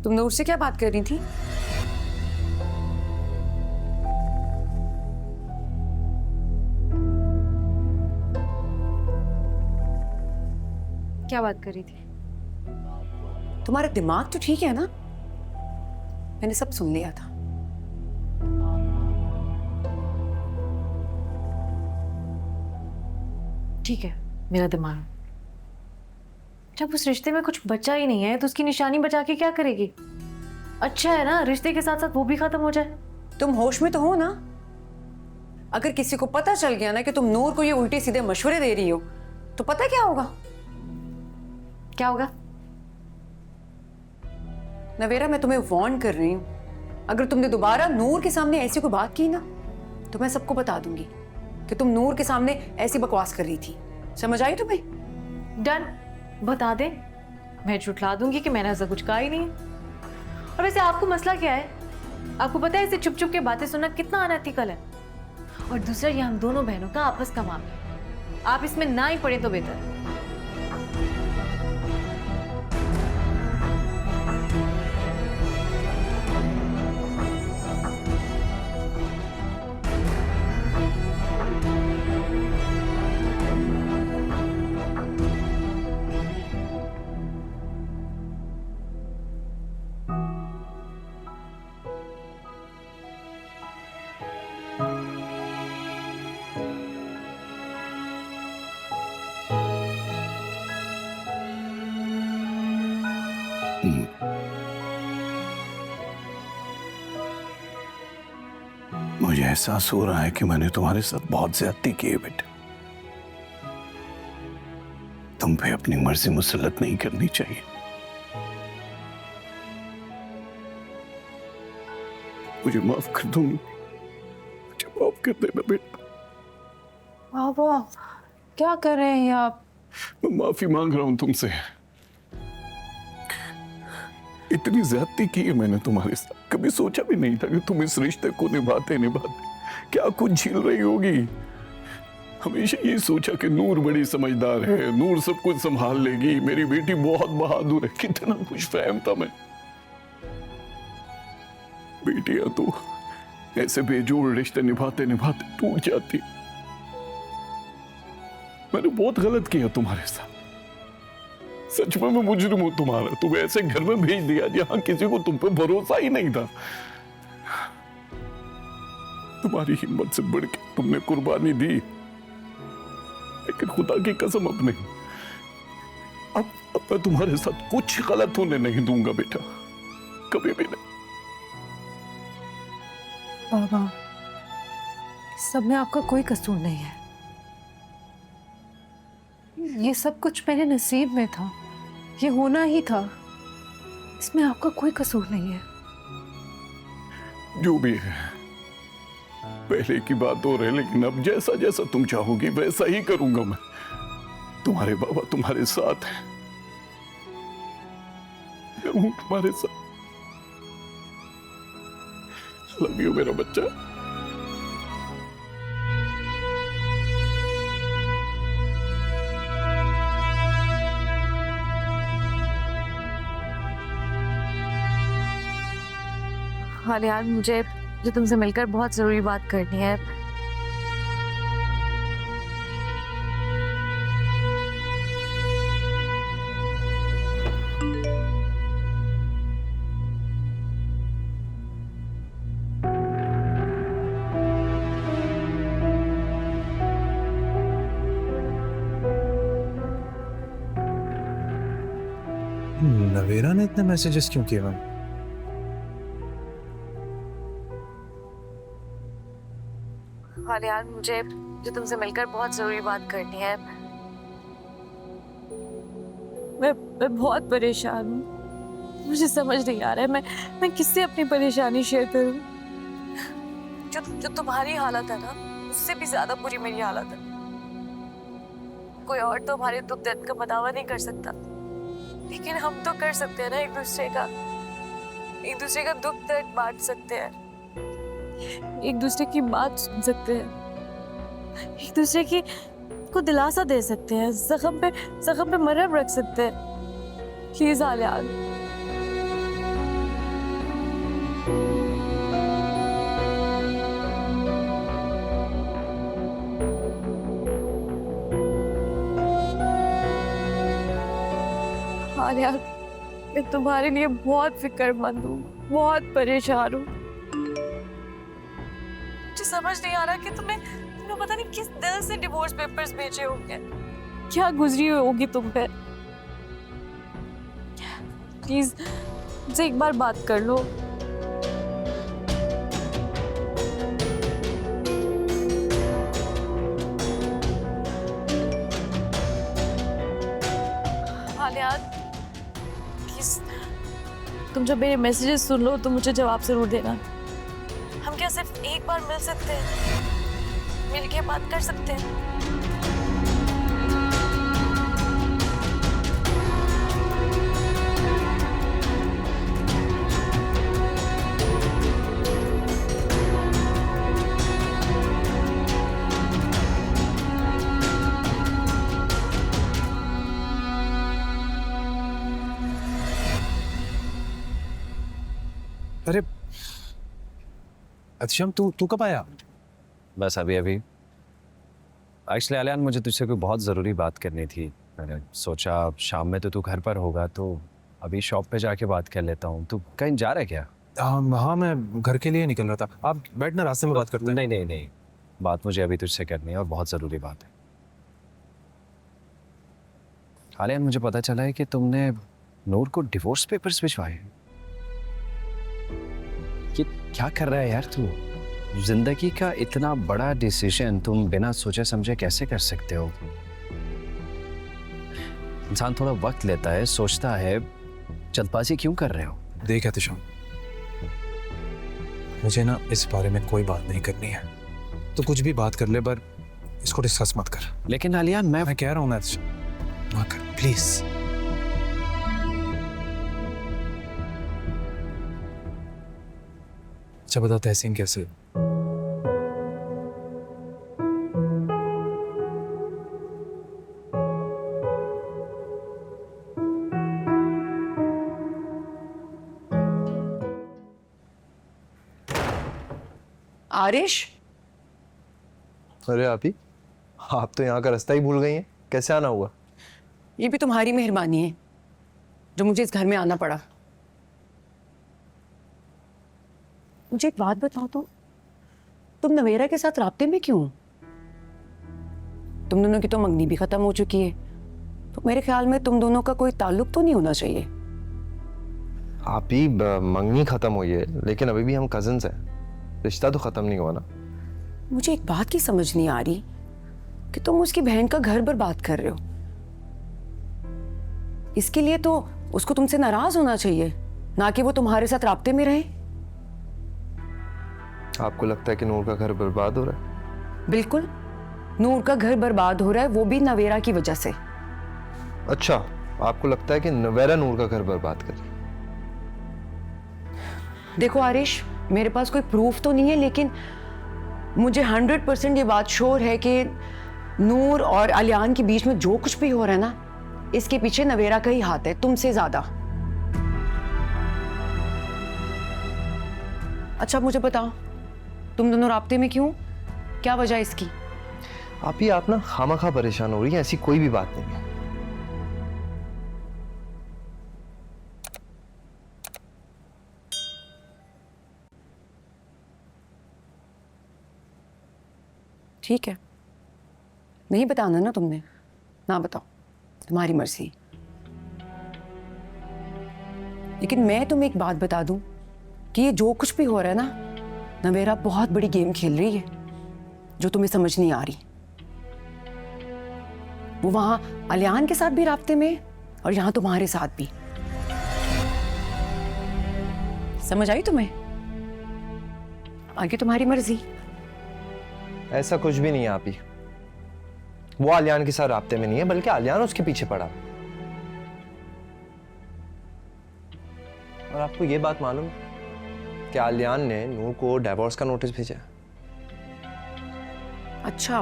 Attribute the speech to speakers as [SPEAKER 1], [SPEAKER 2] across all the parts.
[SPEAKER 1] तुम नूर से क्या बात कर रही थी?
[SPEAKER 2] क्या बात कर रही थी?
[SPEAKER 1] तुम्हारा दिमाग तो ठीक है ना? मैंने सब सुन लिया था।
[SPEAKER 2] ठीक है, मेरा दिमाग। जब उस रिश्ते में कुछ बचा ही नहीं है तो उसकी निशानी बचा के क्या करेगी? अच्छा है ना, रिश्ते के साथ साथ वो भी खत्म हो जाए।
[SPEAKER 1] तुम होश में तो हो ना? अगर किसी को पता चल गया ना कि तुम नूर को ये उल्टे सीधे मशवरे दे रही हो तो पता क्या होगा?
[SPEAKER 2] क्या होगा?
[SPEAKER 1] नवेरा, मैं तुम्हें वार्न कर रही हूं, अगर तुमने दोबारा नूर के सामने ऐसी कोई बात की ना तो मैं सबको बता दूंगी कि तुम नूर के सामने ऐसी बकवास कर रही थी। समझ आई तुम्हें?
[SPEAKER 2] डन, बता दे। मैं झुठला दूंगी कि मैंने ऐसा कुछ कहा ही नहीं। और वैसे आपको मसला क्या है? आपको पता है इसे चुप चुप के बातें सुनना कितना अनएथिकल है? और दूसरा, ये हम दोनों बहनों का आपस का मामला है। आप इसमें ना ही पड़े तो बेहतर है।
[SPEAKER 3] मुझे एहसास हो रहा है कि मैंने तुम्हारे साथ बहुत ज्यादती की है बेटे। तुम पे अपनी मर्जी मुसल्लत नहीं करनी चाहिए। मुझे माफ कर दूंगी, मुझे माफ कर देना बेटा।
[SPEAKER 2] बाबा, क्या कर रहे हैं आप?
[SPEAKER 3] मैं माफी मांग रहा हूं तुमसे। इतनी ज्यादती की है मैंने तुम्हारे साथ, कभी सोचा भी नहीं था कि तुम इस रिश्ते को निभाते निभाते क्या कुछ झेल रही होगी। हमेशा ये सोचा कि नूर बड़ी समझदार है, नूर सब कुछ संभाल लेगी, मेरी बेटी बहुत बहादुर है। कितना खुश फहम था मैं। बेटियां तो ऐसे बेजोड़ रिश्ते निभाते निभाते टूट जाती। मैंने बहुत गलत किया तुम्हारे साथ। सच में मैं मुजरिम हूं तुम्हारा। तुम ऐसे घर में भेज दिया जहां किसी को तुम पे भरोसा ही नहीं था। तुम्हारी हिम्मत से बढ़ के तुमने कुर्बानी दी, लेकिन खुदा की कसम अब नहीं। अब मैं तुम्हारे साथ कुछ गलत होने नहीं दूंगा बेटा, कभी भी नहीं।
[SPEAKER 2] बाबा, इस सब में आपका कोई कसूर नहीं है। ये सब कुछ मेरे नसीब में था, ये होना ही था। इसमें आपका कोई कसूर नहीं है।
[SPEAKER 3] जो भी है, पहले की बात और है, लेकिन अब जैसा जैसा तुम चाहोगी वैसा ही करूंगा मैं। तुम्हारे बाबा तुम्हारे साथ हैं, मैं हूं तुम्हारे साथ। लव यू मेरा बच्चा।
[SPEAKER 2] हाँ यार, मुझे तुमसे मिलकर बहुत जरूरी बात करनी है।
[SPEAKER 4] नवेरा ने इतने मैसेजेस क्यों किए मैम?
[SPEAKER 2] हाँ यार, मुझे तुमसे मिलकर बहुत जरूरी बात करनी है। मैं बहुत परेशान हूँ। मुझे समझ नहीं आ रहा है मैं किससे अपनी परेशानी शेयर करूँ। जो तुम्हारी हालत है ना, उससे भी ज्यादा बुरी मेरी हालत है। कोई और तो हमारे दुख दर्द का बदावा नहीं कर सकता, लेकिन हम तो कर सकते हैं ना एक दूसरे का दुख दर्द बांट सकते हैं, एक दूसरे की बात सुन सकते हैं, एक दूसरे की को दिलासा दे सकते हैं, जख्म पे मरहम रख सकते हैं। प्लीज आलियान, आलिया, मैं तुम्हारे लिए बहुत फिक्रमंद हूँ, बहुत परेशान हूँ। मुझे समझ नहीं आ रहा कि तुमने पता नहीं किस दिल से डिवोर्स पेपर्स भेजे होंगे, क्या गुजरी हुई होगी तुम पे। प्लीज मुझसे एक बार बात कर लो। आलिया, प्लीज तुम जब मेरे मैसेजेस सुन लो तो मुझे जवाब जरूर देना। हम क्या सिर्फ एक बार मिल सकते हैं, मिल के बात कर सकते हैं?
[SPEAKER 4] अरे अतिशम, तू कब आया?
[SPEAKER 5] बस अभी अभी। एक्चुअली आलियान, मुझे तुझसे कोई बहुत ज़रूरी बात करनी थी। मैंने सोचा शाम में तो तू घर पर होगा, तो अभी शॉप पे जाके बात कर लेता हूँ। तू कहीं जा रहा है क्या?
[SPEAKER 4] हाँ, मैं घर के लिए निकल रहा था। आप बैठना, रास्ते में बात करते हैं।
[SPEAKER 5] नहीं, बात मुझे अभी तुझसे करनी है और बहुत ज़रूरी बात है। आलियान, मुझे पता चला है कि तुमने नूर को डिवोर्स पेपर्स भिजवाए हैं। ये क्या कर रहा है यार तू? जिंदगी का इतना बड़ा डिसीजन तुम बिना सोचे समझे कैसे कर सकते हो? इंसान थोड़ा वक्त लेता है, सोचता है, जल्दबाजी क्यों कर रहे हो?
[SPEAKER 4] देख अतिशम, मुझे ना इस बारे में कोई बात नहीं करनी है, तो कुछ भी बात कर ले, पर इसको डिस्कस मत कर।
[SPEAKER 5] लेकिन आलियान, मैं
[SPEAKER 4] कह रहा हूँ ना अतिशम, ना कर प्लीज। अच्छा बता, तहसीन कैसे?
[SPEAKER 1] आरिश,
[SPEAKER 6] अरे आप ही, आप तो यहाँ का रास्ता ही भूल गई हैं। कैसे आना हुआ?
[SPEAKER 1] ये भी तुम्हारी मेहरबानी है जो मुझे इस घर में आना पड़ा। मुझे एक बात बताओ तो, तुम नवेरा के साथ राब्ते में क्यों? तुम दोनों की तो मंगनी भी खत्म हो चुकी है, तो मेरे ख्याल में तुम दोनों का कोई ताल्लुक तो नहीं होना चाहिए।
[SPEAKER 6] आप ही मंगनी खत्म हुई है, लेकिन अभी भी हम कजिन्स हैं, रिश्ता तो खत्म नहीं हुआ ना।
[SPEAKER 1] मुझे एक बात की समझ नहीं आ रही कि तुम उसकी बहन का घर बर्बाद कर रहे हो। इसके लिए तो उसको तुमसे नाराज होना चाहिए, ना कि वो तुम्हारे साथ राब्ते में रहे।
[SPEAKER 6] आपको लगता है कि नूर का घर बर्बाद हो रहा है?
[SPEAKER 1] बिल्कुल, नूर का घर बर्बाद हो रहा है, वो भी नवेरा की वजह से।
[SPEAKER 6] अच्छा, आपको लगता है कि नवेरा नूर का घर बर्बाद कर रही है?
[SPEAKER 1] देखो आरिश, मेरे पास कोई प्रूफ तो नहीं है, लेकिन मुझे 100% ये बात श्योर है कि नूर और आलियान के बीच में जो कुछ भी हो रहा है ना, इसके पीछे नवेरा का ही हाथ है, तुमसे ज्यादा। अच्छा मुझे बताओ, तुम दोनों राब्ते में क्यों? क्या वजह इसकी?
[SPEAKER 6] आप ही, आप ना खामखा परेशान हो रही हैं, ऐसी कोई भी बात नहीं है।
[SPEAKER 1] ठीक है, नहीं बताना ना तुमने, ना बताओ, तुम्हारी मर्जी। लेकिन मैं तुम्हें एक बात बता दूं कि ये जो कुछ भी हो रहा है ना, नवेरा बहुत बड़ी गेम खेल रही है जो तुम्हें समझ नहीं आ रही। वो वहां आलियान के साथ भी राब्ते में और यहां तुम्हारे साथ भी। समझ आई तुम्हें? आगे तुम्हारी मर्जी।
[SPEAKER 6] ऐसा कुछ भी नहीं है आप ही। वो आलियान के साथ राब्ते में नहीं है, बल्कि आलियान उसके पीछे पड़ा। और आपको ये बात मालूम है कि आलियान ने नूर को डिवोर्स का नोटिस भेजा?
[SPEAKER 1] अच्छा,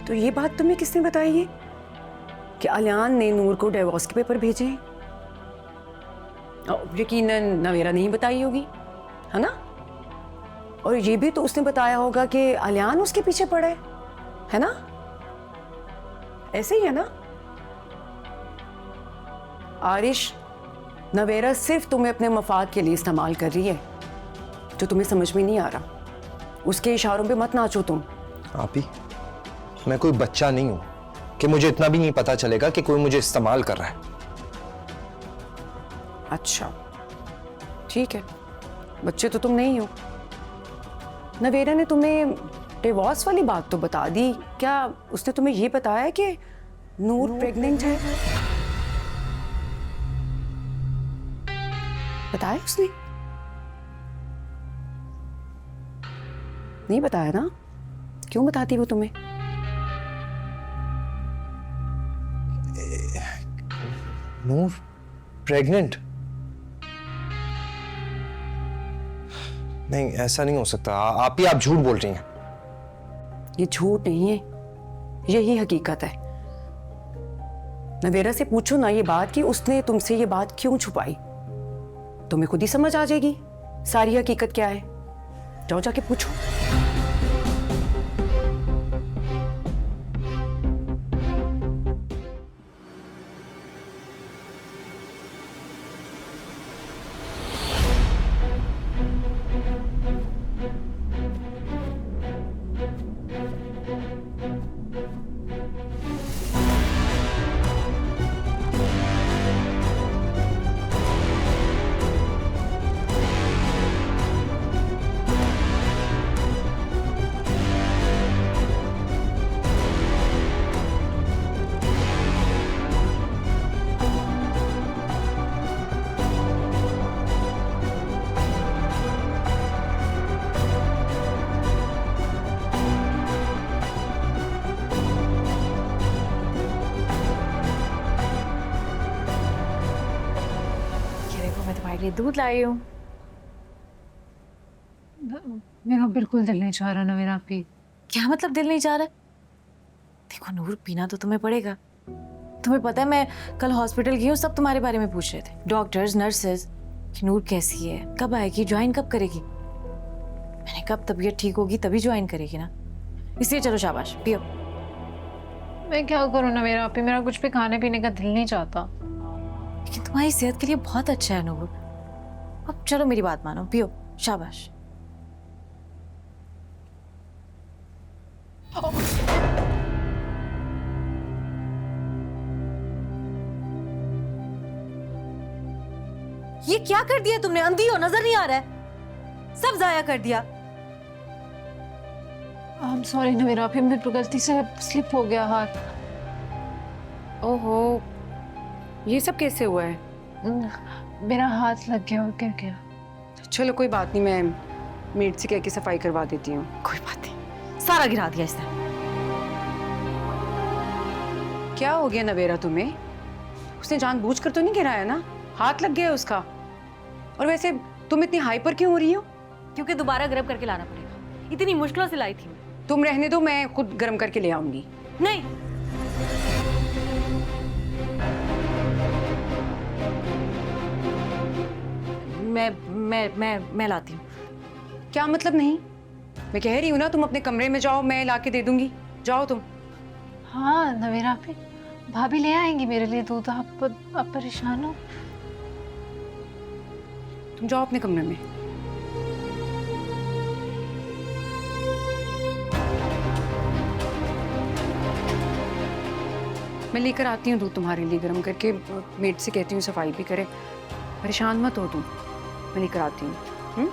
[SPEAKER 1] तो ये बात तुम्हें किसने बताई है कि आलियान ने नूर को डिवोर्स के पेपर भेजे हैं? यकीनन नवेरा नहीं बताई होगी, है ना? और ये भी तो उसने बताया होगा कि आलियान उसके पीछे पड़ा है ना? ऐसे ही है ना? आरिश, नवेरा सिर्फ तुम्हें अपने मफाद के लिए इस्तेमाल कर रही है, जो तुम्हें समझ में नहीं आ रहा। उसके इशारों पे मत नाचो तुम।
[SPEAKER 6] आप ही, मैं कोई बच्चा नहीं हूं कि मुझे इतना भी नहीं पता चलेगा कि कोई मुझे इस्तेमाल कर रहा है।
[SPEAKER 1] अच्छा ठीक है, बच्चे तो तुम नहीं हो। नवेरा ने तुम्हें डिवोर्स वाली बात तो बता दी, क्या उसने तुम्हें ये बताया कि नूर प्रेग्नेंट है? बताया उसने? नहीं बताया ना? क्यों बताती वो तुम्हें?
[SPEAKER 6] नूर प्रेग्नेंट? नहीं, ऐसा नहीं हो सकता। आप ही, आप झूठ बोल रही हैं।
[SPEAKER 1] ये झूठ नहीं है, यही हकीकत है। नवेरा से पूछो ना ये बात कि उसने तुमसे ये बात क्यों छुपाई। तुम्हें खुद ही समझ आ जाएगी सारी हकीकत क्या है। जाओ जाके पूछो।
[SPEAKER 2] लिए दूध लाई हूँ।
[SPEAKER 7] मेरा बिल्कुल दिल नहीं चाह रहा नवीना पी।
[SPEAKER 2] क्या मतलब दिल नहीं चाह रहा? देखो नूर, पीना तो तुम्हें पड़ेगा। तुम्हें पता है मैं कल हॉस्पिटल गई हूँ, सब तुम्हारे बारे में पूछ रहे थे, डॉक्टर्स नर्सेज, कि नूर कैसी है, कब आएगी, ज्वाइन कब करेगी। मैंने कब तबीयत ठीक होगी तभी ज्वाइन करेगी ना, इसलिए चलो शाबाश पियो।
[SPEAKER 7] मैं क्या करूँ नवीना पी, मेरा कुछ भी खाने पीने का दिल नहीं चाहता।
[SPEAKER 2] लेकिन तुम्हारी सेहत के लिए बहुत अच्छा है नूर। अब चलो मेरी बात मानो, पियो शाबाश। ये क्या कर दिया तुमने? अंधी हो, नजर नहीं आ रहा है, सब जाया कर दिया।
[SPEAKER 7] I am sorry Navina P, मेरे को गलती से स्लिप हो गया हाथ।
[SPEAKER 1] ओहो, ये सब कैसे हुआ है?
[SPEAKER 7] मेरा हाथ लग गया और गिर गया।
[SPEAKER 1] चलो कोई बात नहीं, मैं मेड से कह के सफाई करवा देती हूँ।
[SPEAKER 2] कोई बात नहीं, सारा गिरा दिया इसने।
[SPEAKER 1] क्या हो गया नवेरा तुम्हें? उसने जानबूझकर तो नहीं गिराया ना? हाथ लग गया उसका। और वैसे तुम इतनी हाइपर क्यों हो रही हो?
[SPEAKER 2] क्योंकि दोबारा गर्म करके लाना पड़ेगा, इतनी मुश्किलों से लाई थी मैं।
[SPEAKER 1] तुम रहने दो, मैं खुद गर्म करके ले आऊंगी।
[SPEAKER 2] नहीं, मैं लाती हूँ।
[SPEAKER 1] क्या मतलब नहीं? मैं कह रही हूँ ना, तुम अपने कमरे में जाओ, मैं ला के दे दूंगी। जाओ तुम।
[SPEAKER 7] हाँ नवीना पी, भाभी ले आएंगी मेरे लिए दूध। आप परेशान हो?
[SPEAKER 1] तुम जाओ अपने कमरे में। मैं लेकर आती हूँ दूध तुम्हारे लिए गर्म करके। मेड से कहती हूँ सफाई भी करे। परेशान मत हो तुम, मैं लेकर आती हूँ।